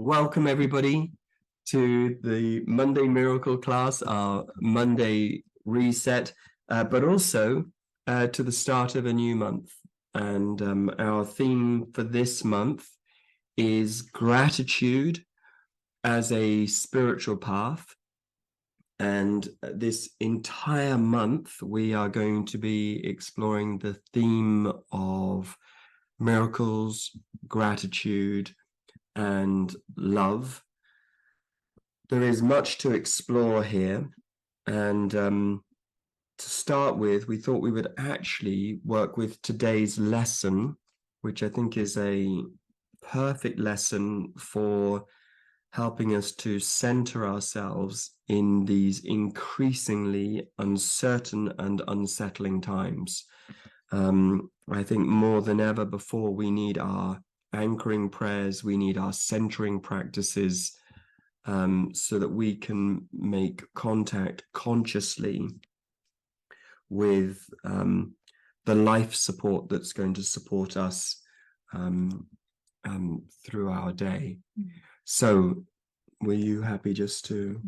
Welcome everybody to the Monday Miracle class, our Monday reset, but also to the start of a new month. And our theme for this month is gratitude as a spiritual path. And this entire month, we are going to be exploring the theme of miracles, gratitude, and love. There is much to explore here, and to start with, we thought we would actually work with today's lesson, which I think is a perfect lesson for helping us to center ourselves in these increasingly uncertain and unsettling times. I think more than ever before, we need our anchoring prayers, we need our centering practices, so that we can make contact consciously with the life support that's going to support us through our day. So were you happy just to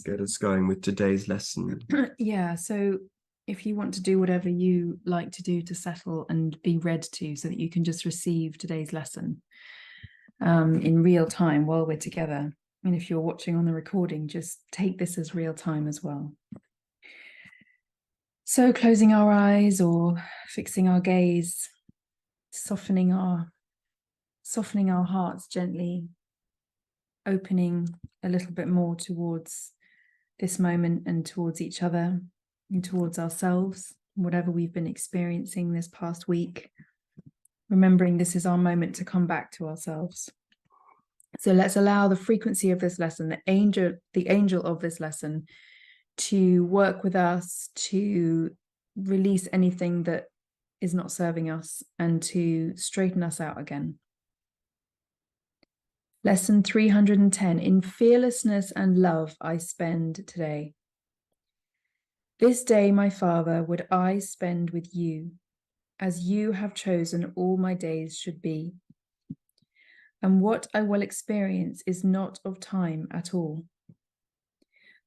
get us going with today's lesson? Yeah, so if you want to do whatever you like to do to settle and be read to, so that you can just receive today's lesson in real time while we're together. And if you're watching on the recording, just take this as real time as well. So closing our eyes or fixing our gaze, softening our hearts gently, opening a little bit more towards this moment and towards each other and towards ourselves, whatever we've been experiencing this past week. Remembering this is our moment to come back to ourselves. So let's allow the frequency of this lesson, the angel of this lesson, to work with us, to release anything that is not serving us and to straighten us out again. Lesson 310, in fearlessness and love I spend today. This day, my Father, would I spend with you, as you have chosen all my days should be. And what I will experience is not of time at all.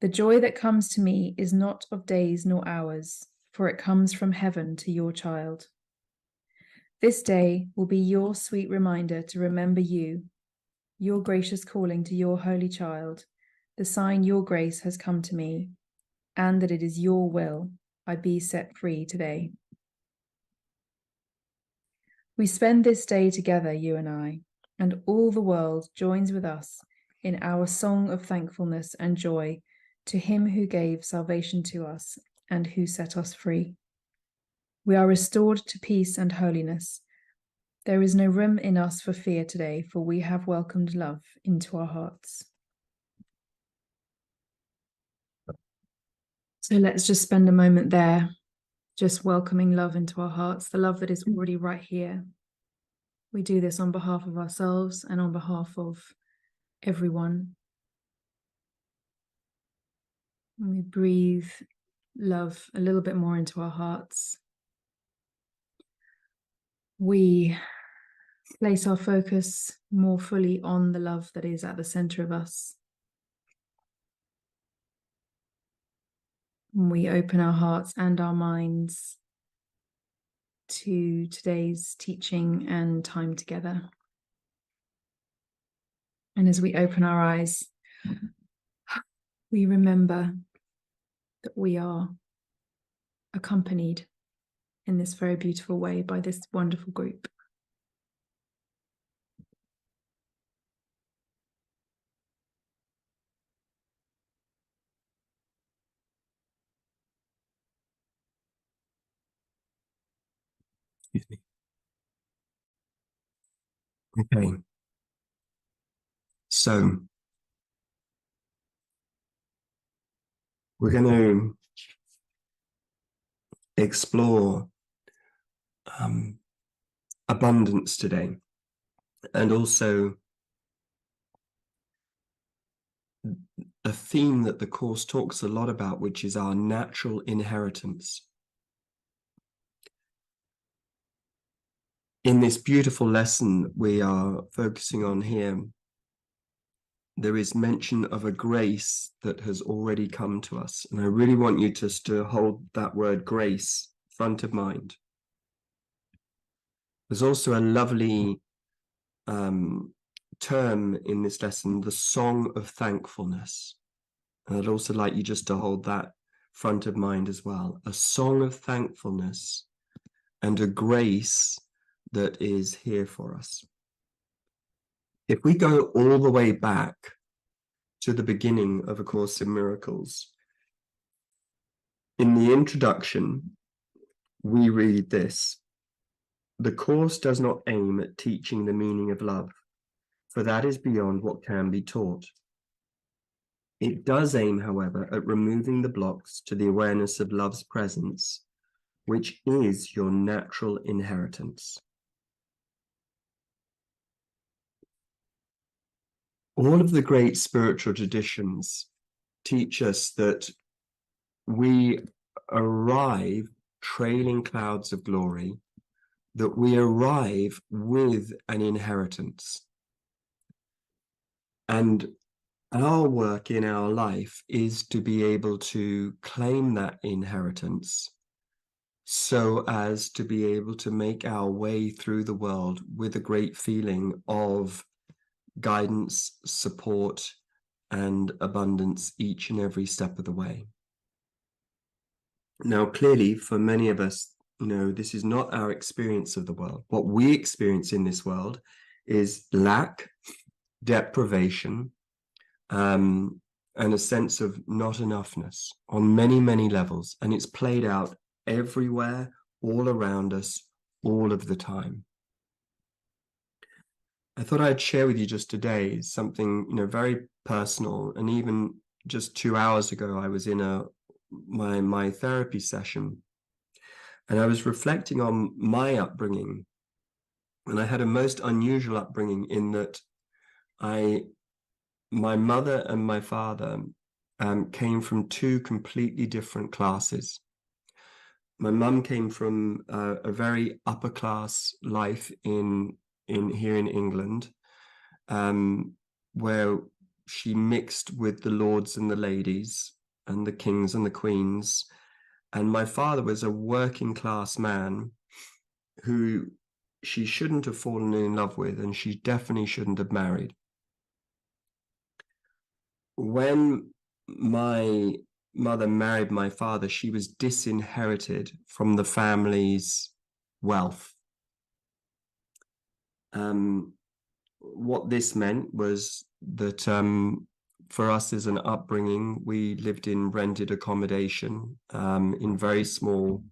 The joy that comes to me is not of days nor hours, for it comes from heaven to your child. This day will be your sweet reminder to remember you, your gracious calling to your holy child, the sign your grace has come to me, and that it is your will I be set free today. We spend this day together, you and I, and all the world joins with us in our song of thankfulness and joy to him who gave salvation to us and who set us free. We are restored to peace and holiness. There is no room in us for fear today, for we have welcomed love into our hearts. So let's just spend a moment there, just welcoming love into our hearts, the love that is already right here. We do this on behalf of ourselves and on behalf of everyone. And we breathe love a little bit more into our hearts. We place our focus more fully on the love that is at the center of us. And we open our hearts and our minds to today's teaching and time together. And as we open our eyes, we remember that we are accompanied in this very beautiful way by this wonderful group. Excuse me. Okay. So we're going to explore abundance today, and also a theme that the Course talks a lot about, which is our natural inheritance. In this beautiful lesson we are focusing on here, there is mention of a grace that has already come to us. And I really want you just to hold that word grace front of mind. There's also a lovely term in this lesson, the song of thankfulness. And I'd also like you just to hold that front of mind as well. A song of thankfulness and a grace that is here for us. If we go all the way back to the beginning of A Course in Miracles, in the introduction, we read this: "The Course does not aim at teaching the meaning of love, for that is beyond what can be taught. It does aim, however, at removing the blocks to the awareness of love's presence, which is your natural inheritance." All of the great spiritual traditions teach us that we arrive trailing clouds of glory, that we arrive with an inheritance. And our work in our life is to be able to claim that inheritance so as to be able to make our way through the world with a great feeling of guidance, support, and abundance each and every step of the way. Now, clearly, for many of us, this is not our experience of the world. What we experience in this world is lack, deprivation, and a sense of not enoughness on many, many levels. And it's played out everywhere, all around us, all of the time. I thought I'd share with you just today something, very personal. And even just 2 hours ago, I was in my therapy session, and I was reflecting on my upbringing. And I had a most unusual upbringing in that my mother and my father came from two completely different classes. My mum came from a very upper class life here in England, where she mixed with the lords and the ladies and the kings and the queens. And my father was a working class man who she shouldn't have fallen in love with, and she definitely shouldn't have married. When my mother married my father, she was disinherited from the family's wealth. What this meant was that for us as an upbringing, we lived in rented accommodation in very small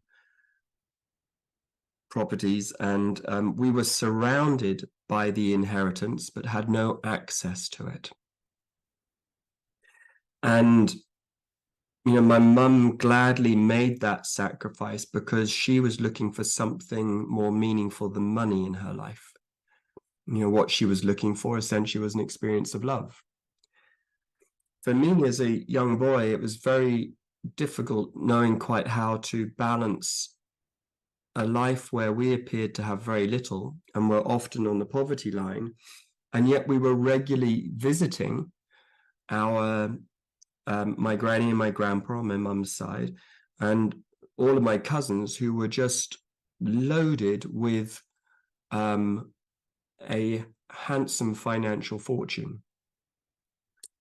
properties, and we were surrounded by the inheritance but had no access to it. And my mum gladly made that sacrifice because she was looking for something more meaningful than money in her life. What she was looking for essentially was an experience of love. For me as a young boy, it was very difficult knowing quite how to balance a life where we appeared to have very little and were often on the poverty line, and yet we were regularly visiting my granny and my grandpa on my mum's side, and all of my cousins who were just loaded with a handsome financial fortune.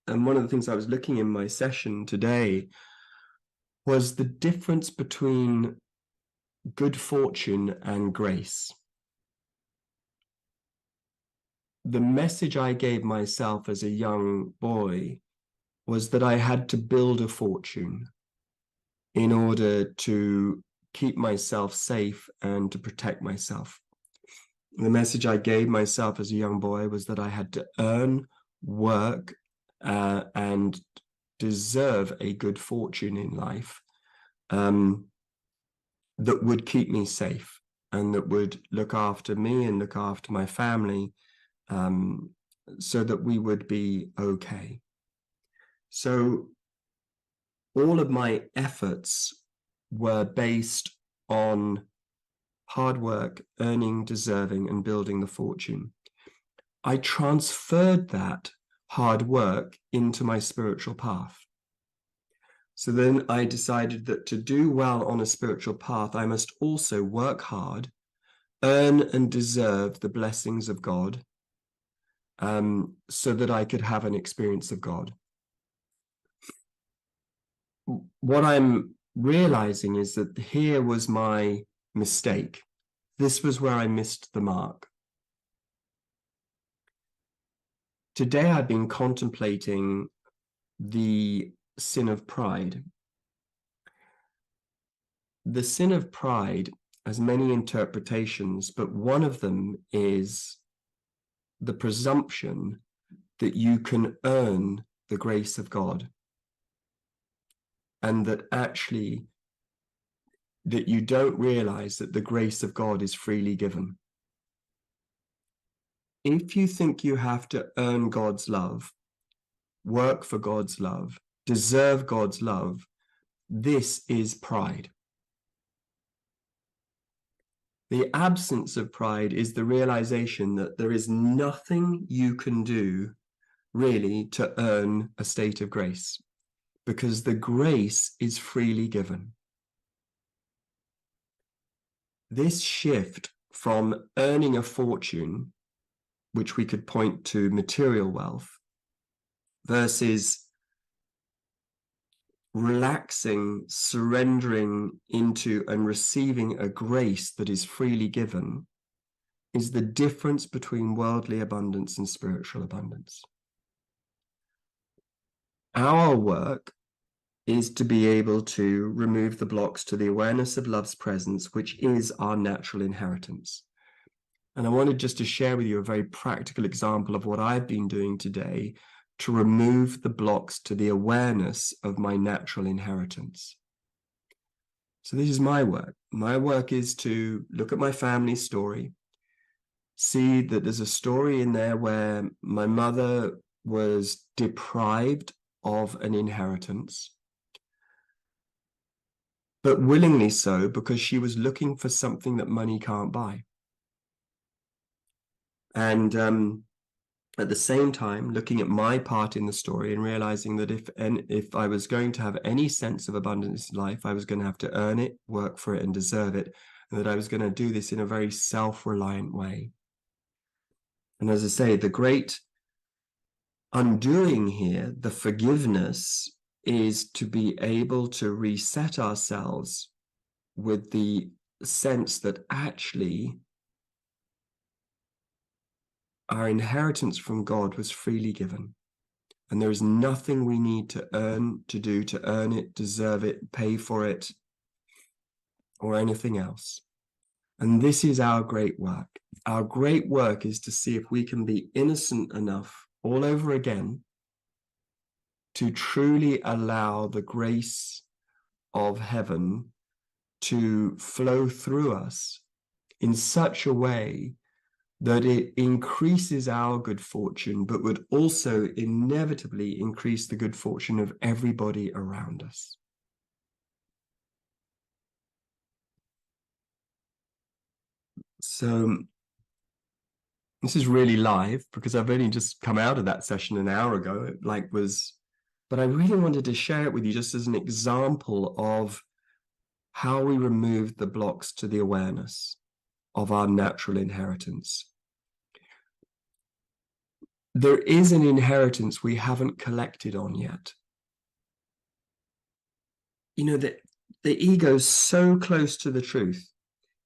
And one of the things I was looking in my session today was the difference between good fortune and grace. The message I gave myself as a young boy was that I had to build a fortune in order to keep myself safe and to protect myself. The message I gave myself as a young boy was that I had to earn, work, and deserve a good fortune in life that would keep me safe and that would look after me and look after my family, so that we would be okay. So all of my efforts were based on hard work, earning, deserving, and building the fortune. I transferred that hard work into my spiritual path. So then I decided that to do well on a spiritual path, I must also work hard, earn and deserve the blessings of God, so that I could have an experience of God. What I'm realizing is that here was my mistake. This was where I missed the mark. Today I've been contemplating the sin of pride. The sin of pride has many interpretations, but one of them is the presumption that you can earn the grace of God, and that actually that you don't realize that the grace of God is freely given. If you think you have to earn God's love, work for God's love, deserve God's love, this is pride. The absence of pride is the realization that there is nothing you can do really to earn a state of grace, because the grace is freely given. This shift from earning a fortune, which we could point to material wealth, versus relaxing, surrendering into and receiving a grace that is freely given, is the difference between worldly abundance and spiritual abundance. Our work is to be able to remove the blocks to the awareness of love's presence, which is our natural inheritance. And I wanted just to share with you a very practical example of what I've been doing today to remove the blocks to the awareness of my natural inheritance. So this is my work. My work is to look at my family story, see that there's a story in there where my mother was deprived of an inheritance, but willingly so, because she was looking for something that money can't buy. And at the same time, looking at my part in the story and realizing that if I was going to have any sense of abundance in life, I was going to have to earn it, work for it, and deserve it, and that I was going to do this in a very self-reliant way. And as I say, the great undoing here, the forgiveness, is to be able to reset ourselves with the sense that actually our inheritance from God was freely given. And there is nothing we need to earn, to do to earn it, deserve it, pay for it, or anything else. And this is our great work. Our great work is to see if we can be innocent enough all over again to truly allow the grace of heaven to flow through us in such a way that it increases our good fortune, but would also inevitably increase the good fortune of everybody around us. So this is really live because I've only just come out of that session an hour ago. But I really wanted to share it with you just as an example of how we remove the blocks to the awareness of our natural inheritance. There is an inheritance we haven't collected on yet. You know, the ego's so close to the truth.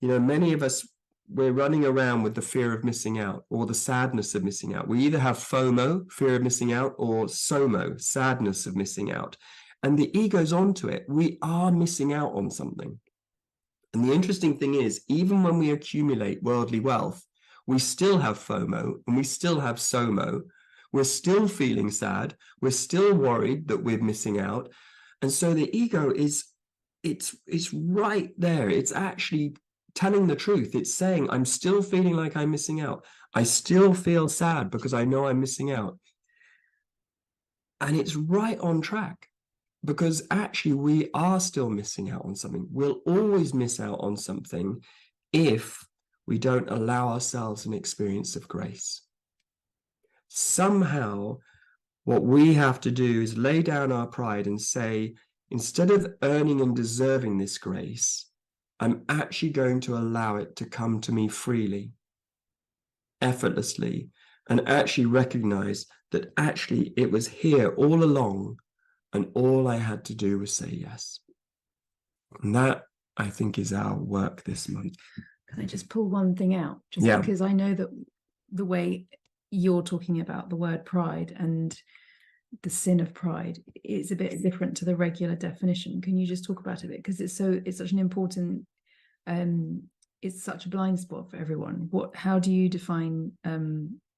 You know, many of us, we're running around with the fear of missing out or the sadness of missing out. We either have FOMO, fear of missing out, or SOMO, sadness of missing out. And the ego's onto it. We are missing out on something. And the interesting thing is, even when we accumulate worldly wealth, we still have FOMO and we still have SOMO. We're still feeling sad. We're still worried that we're missing out. And so the ego it's right there. It's actually telling the truth. It's saying, I'm still feeling like I'm missing out. I still feel sad because I know I'm missing out. And it's right on track, because actually we are still missing out on something. We'll always miss out on something if we don't allow ourselves an experience of grace. Somehow What we have to do is lay down our pride and say, instead of earning and deserving this grace, I'm actually going to allow it to come to me freely, effortlessly, and actually recognize that actually it was here all along, and all I had to do was say yes. And that, I think, is our work this month. Can I just pull one thing out? Just because I know that the way you're talking about the word pride and the sin of pride is a bit different to the regular definition. Can you just talk about it a bit? Because it's such an important, it's such a blind spot for everyone. How do you define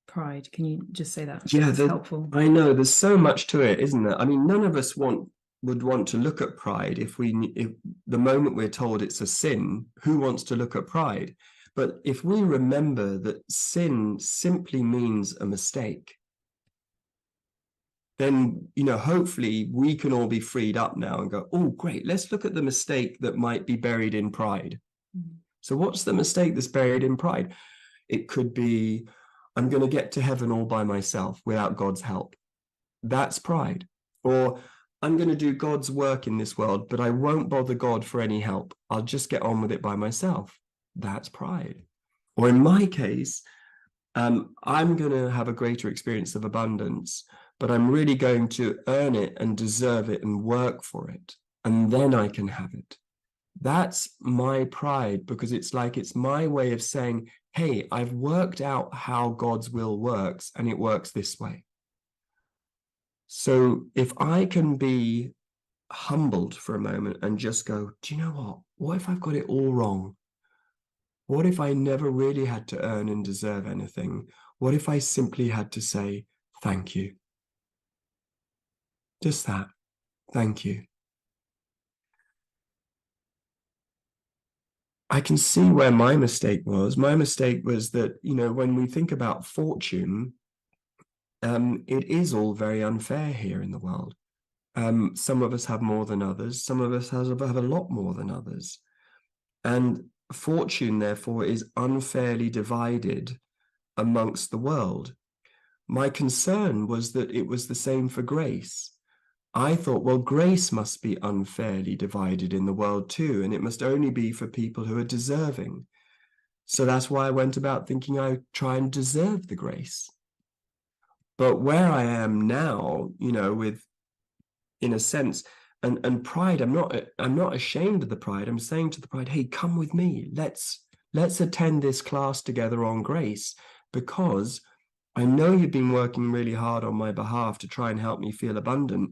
pride? Can you just say that? Yeah, it's helpful. I know there's so much to it, isn't there? I mean, none of us would want to look at pride if the moment we're told it's a sin, who wants to look at pride? But if we remember that sin simply means a mistake, then, hopefully we can all be freed up now and go, oh, great, let's look at the mistake that might be buried in pride. Mm-hmm. So what's the mistake that's buried in pride? It could be, I'm going to get to heaven all by myself without God's help. That's pride. Or I'm going to do God's work in this world, but I won't bother God for any help. I'll just get on with it by myself. That's pride. Or in my case, I'm going to have a greater experience of abundance, but I'm really going to earn it and deserve it and work for it. And then I can have it. That's my pride, because it's my way of saying, hey, I've worked out how God's will works, and it works this way. So if I can be humbled for a moment and just go, do you know what? What if I've got it all wrong? What if I never really had to earn and deserve anything? What if I simply had to say, thank you? Just that. Thank you. I can see where my mistake was. My mistake was that, when we think about fortune, it is all very unfair here in the world. Some of us have more than others. Some of us have a lot more than others. And fortune, therefore, is unfairly divided amongst the world. My concern was that it was the same for grace. I thought, well, grace must be unfairly divided in the world too, and it must only be for people who are deserving. So that's why I went about thinking I try and deserve the grace. But where I am now, with, in a sense, and pride, I'm not ashamed of the pride. I'm saying to the pride, hey, come with me. Let's attend this class together on grace, because I know you've been working really hard on my behalf to try and help me feel abundant.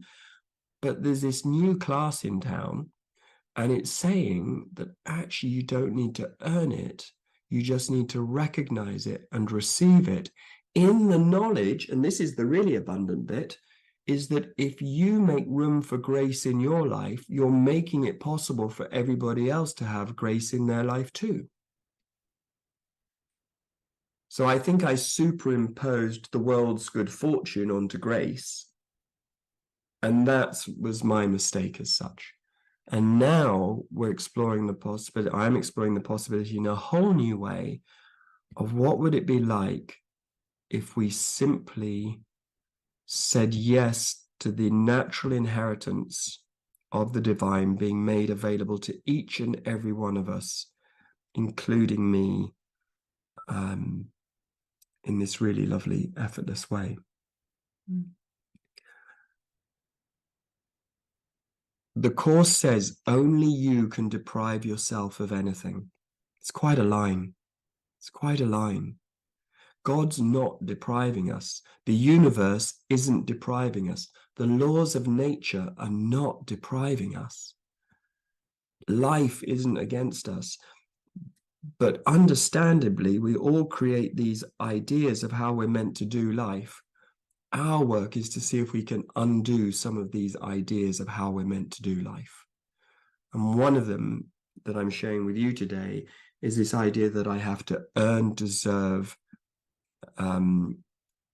But there's this new class in town, and it's saying that actually you don't need to earn it. You just need to recognize it and receive it in the knowledge, and this is the really abundant bit, is that if you make room for grace in your life, you're making it possible for everybody else to have grace in their life too. So I think I superimposed the world's good fortune onto grace. And that was my mistake as such. And now we're exploring the possibility, I'm exploring the possibility in a whole new way of what would it be like if we simply said yes to the natural inheritance of the divine being made available to each and every one of us, including me, in this really lovely, effortless way. Mm. The Course says only you can deprive yourself of anything. It's quite a line. It's quite a line. God's not depriving us. The universe isn't depriving us. The laws of nature are not depriving us. Life isn't against us. But understandably, we all create these ideas of how we're meant to do life. Our work is to see if we can undo some of these ideas of how we're meant to do life. And one of them that I'm sharing with you today is this idea that I have to earn, deserve, and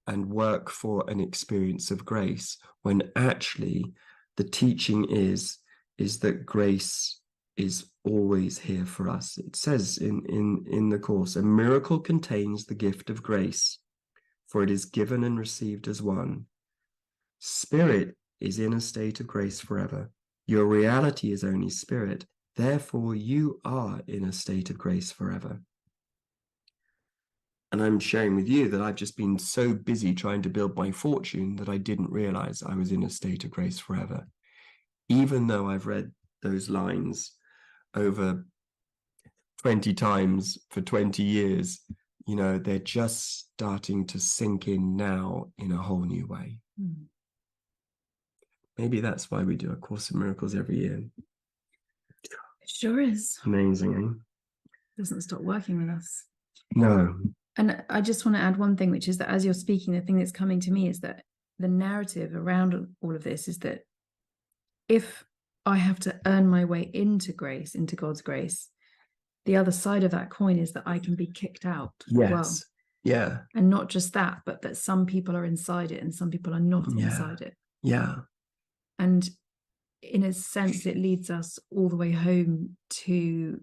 work for an experience of grace, when actually the teaching is that grace is always here for us. It says in the Course, a miracle contains the gift of grace, for it is given and received as one. Spirit is in a state of grace forever. Your reality is only spirit. Therefore, you are in a state of grace forever. And I'm sharing with you that I've just been so busy trying to build my fortune that I didn't realize I was in a state of grace forever. Even though I've read those lines over 20 times for 20 years, you know, they're just starting to sink in now in a whole new way. Mm. Maybe that's why we do A Course in Miracles every year. It sure is. Amazing, eh? Doesn't stop working with us. No. And I just want to add one thing, which is that as you're speaking, the thing that's coming to me is that the narrative around all of this is that if I have to earn my way into grace, into God's grace, the other side of that coin is that I can be kicked out as well. Yeah. And not just that, but that some people are inside it and some people are not inside it. Yeah. And in a sense, it leads us all the way home to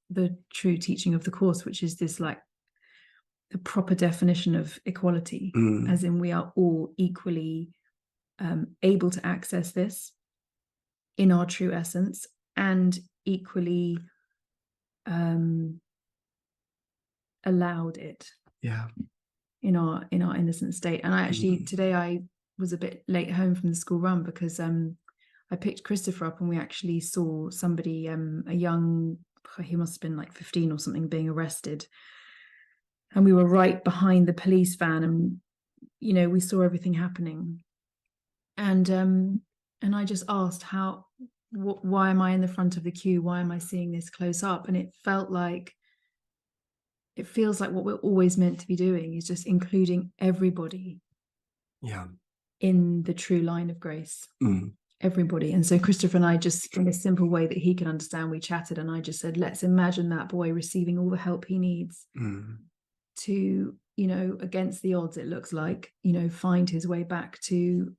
the true teaching of the Course, which is this like the proper definition of equality, as in we are all equally able to access this in our true essence and equally allowed it in our innocent state. And I actually today I was a bit late home from the school run because I picked Christopher up and we actually saw somebody, a young, he must have been like 15 or something, being arrested, and we were right behind the police van, and you know, we saw everything happening, and I just asked why am I in the front of the queue, why am I seeing this close up? And it feels like what we're always meant to be doing is just including everybody in the true line of grace. Everybody. And so Christopher and I, just in a simple way that he can understand, we chatted, and I just said, let's imagine that boy receiving all the help he needs to, you know, against the odds, it looks like, you know, find his way back to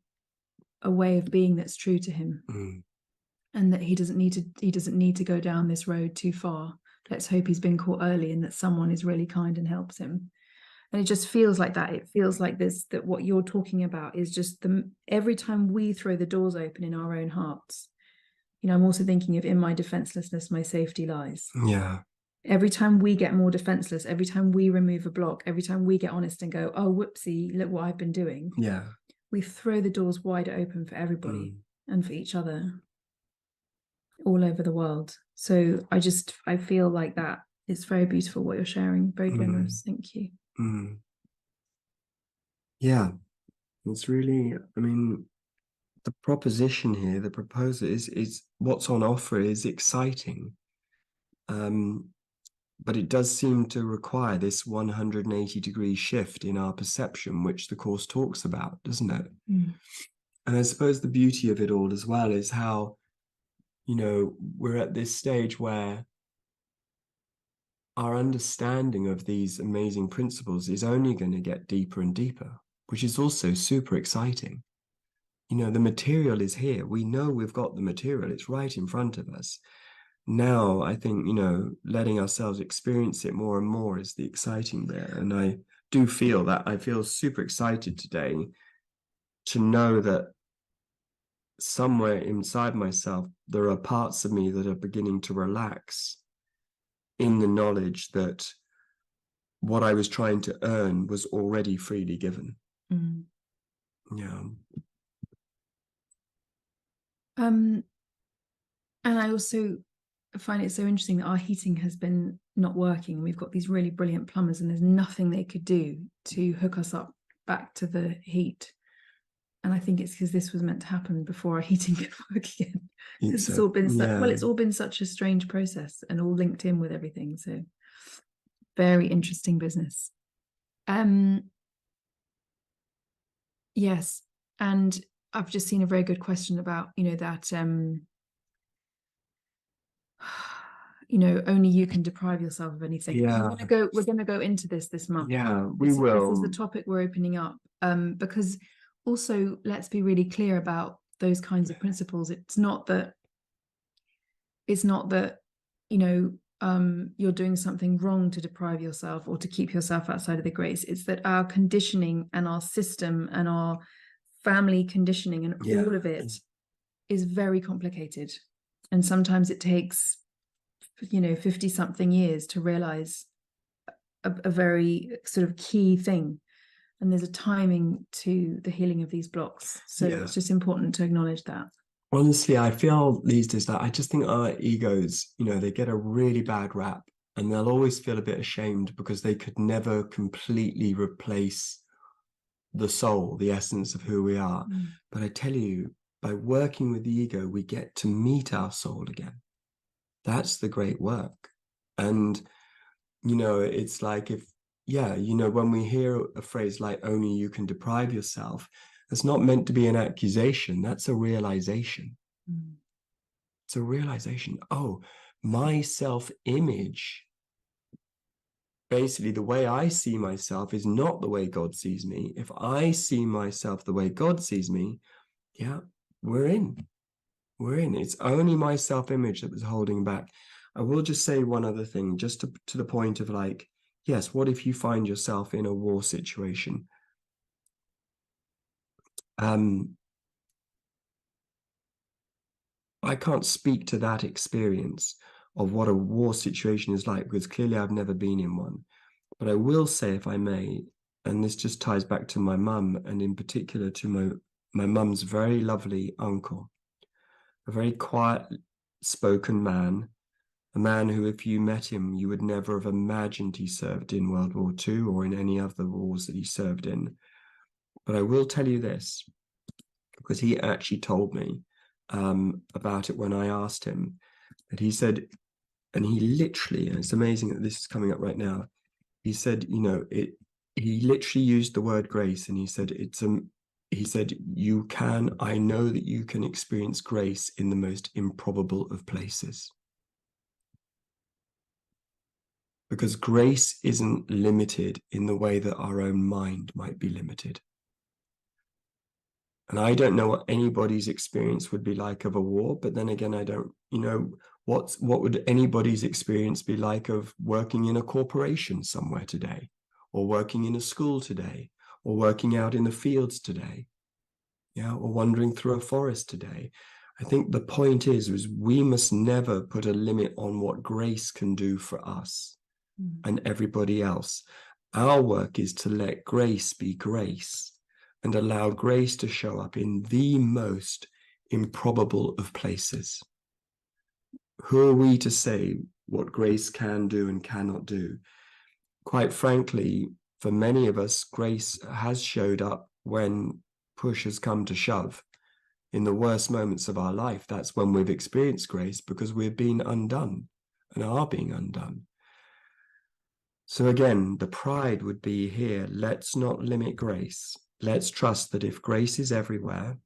a way of being that's true to him. And that he doesn't need to go down this road too far. Let's hope he's been caught early and that someone is really kind and helps him. And it just feels like that. It feels like this, that what you're talking about is just every time we throw the doors open in our own hearts, you know, I'm also thinking of in my defenselessness, my safety lies. Yeah. Every time we get more defenseless, every time we remove a block, every time we get honest and go, oh, whoopsie, look what I've been doing. Yeah. We throw the doors wide open for everybody and for each other all over the world. So I feel like that is very beautiful what you're sharing. Very generous. Thank you. Yeah, it's really, I mean, the proposition here, the proposal is what's on offer is exciting. But it does seem to require this 180-degree shift in our perception, which the Course talks about, doesn't it? And I suppose the beauty of it all as well is how, you know, we're at this stage where our understanding of these amazing principles is only going to get deeper and deeper, which is also super exciting. You know, the material is here. We know we've got the material. It's right in front of us. Now, I think, you know, letting ourselves experience it more and more is the exciting bit. And I do feel that I feel super excited today to know that somewhere inside myself, there are parts of me that are beginning to relax in the knowledge that what I was trying to earn was already freely given. Yeah. And I also find it so interesting that our heating has been not working. We've got these really brilliant plumbers and there's nothing they could do to hook us up back to the heat. And I think it's because this was meant to happen before our heating could work again. It's all been it's all been such a strange process and all linked in with everything. So very interesting business. Yes. And I've just seen a very good question about, you know, that you know, only you can deprive yourself of anything. Yeah. We're gonna go into this month. Yeah, we will. This is the topic we're opening up. Because also let's be really clear about those kinds of principles. It's not that, you know, you're doing something wrong to deprive yourself or to keep yourself outside of the grace. It's that our conditioning and our system and our family conditioning and all of it is very complicated. And sometimes it takes, 50 something years to realize a very sort of key thing. And there's a timing to the healing of these blocks. So it's just important to acknowledge that. Honestly, I feel these days that I just think our egos, they get a really bad rap, and they'll always feel a bit ashamed because they could never completely replace the soul, the essence of who we are. But I tell you, by working with the ego, we get to meet our soul again. That's the great work. And, it's like when we hear a phrase like only you can deprive yourself, it's not meant to be an accusation. That's a realization. It's a realization. Oh, my self-image, basically the way I see myself is not the way God sees me. If I see myself the way God sees me, we're in. It's only my self-image that was holding back. I will just say one other thing, just to the point of like, yes, what if you find yourself in a war situation? I can't speak to that experience of what a war situation is like, because clearly I've never been in one. But I will say, if I may, and this just ties back to my mum, and in particular to my mum's very lovely uncle, a very quiet spoken man, a man who, if you met him, you would never have imagined he served in World War II or in any other wars that he served in. But I will tell you this, because he actually told me about it when I asked him, that he said, and he literally, and it's amazing that this is coming up right now, he said, he literally used the word grace, and he said, I know that you can experience grace in the most improbable of places. Because grace isn't limited in the way that our own mind might be limited. And I don't know what anybody's experience would be like of a war, but then again, I don't, what would anybody's experience be like of working in a corporation somewhere today, or working in a school today, or working out in the fields today, or wandering through a forest today. I think the point is we must never put a limit on what grace can do for us and everybody else. Our work is to let grace be grace, and allow grace to show up in the most improbable of places. Who are we to say what grace can do and cannot do? Quite frankly, for many of us, grace has showed up when push has come to shove. In the worst moments of our life, that's when we've experienced grace, because we've been undone and are being undone. So again, the pride would be here, let's not limit grace. Let's trust that if grace is everywhere,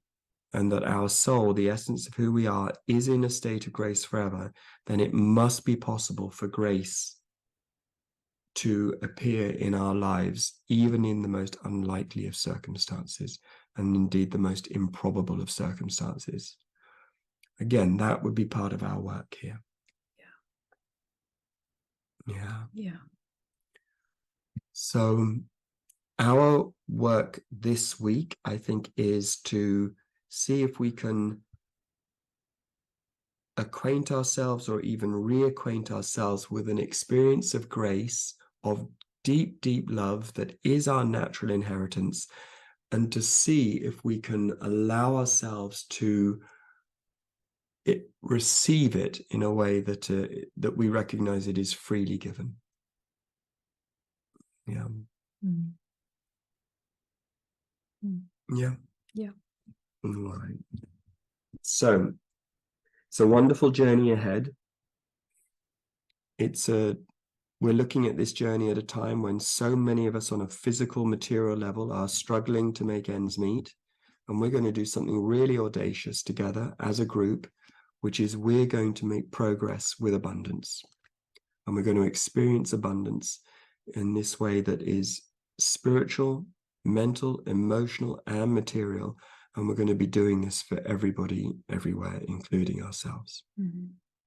and that our soul, the essence of who we are, is in a state of grace forever, then it must be possible for grace to appear in our lives, even in the most unlikely of circumstances, and indeed the most improbable of circumstances. Again, that would be part of our work here. Yeah. So our work this week, I think, is to see if we can acquaint ourselves, or even reacquaint ourselves with an experience of grace, of deep, deep love that is our natural inheritance, and to see if we can allow ourselves to receive it in a way that that we recognize it is freely given. Yeah. All right. So it's a wonderful journey ahead. We're looking at this journey at a time when so many of us on a physical, material level are struggling to make ends meet. And we're going to do something really audacious together as a group, which is we're going to make progress with abundance. And we're going to experience abundance in this way that is spiritual, mental, emotional, and material. And we're going to be doing this for everybody, everywhere, including ourselves.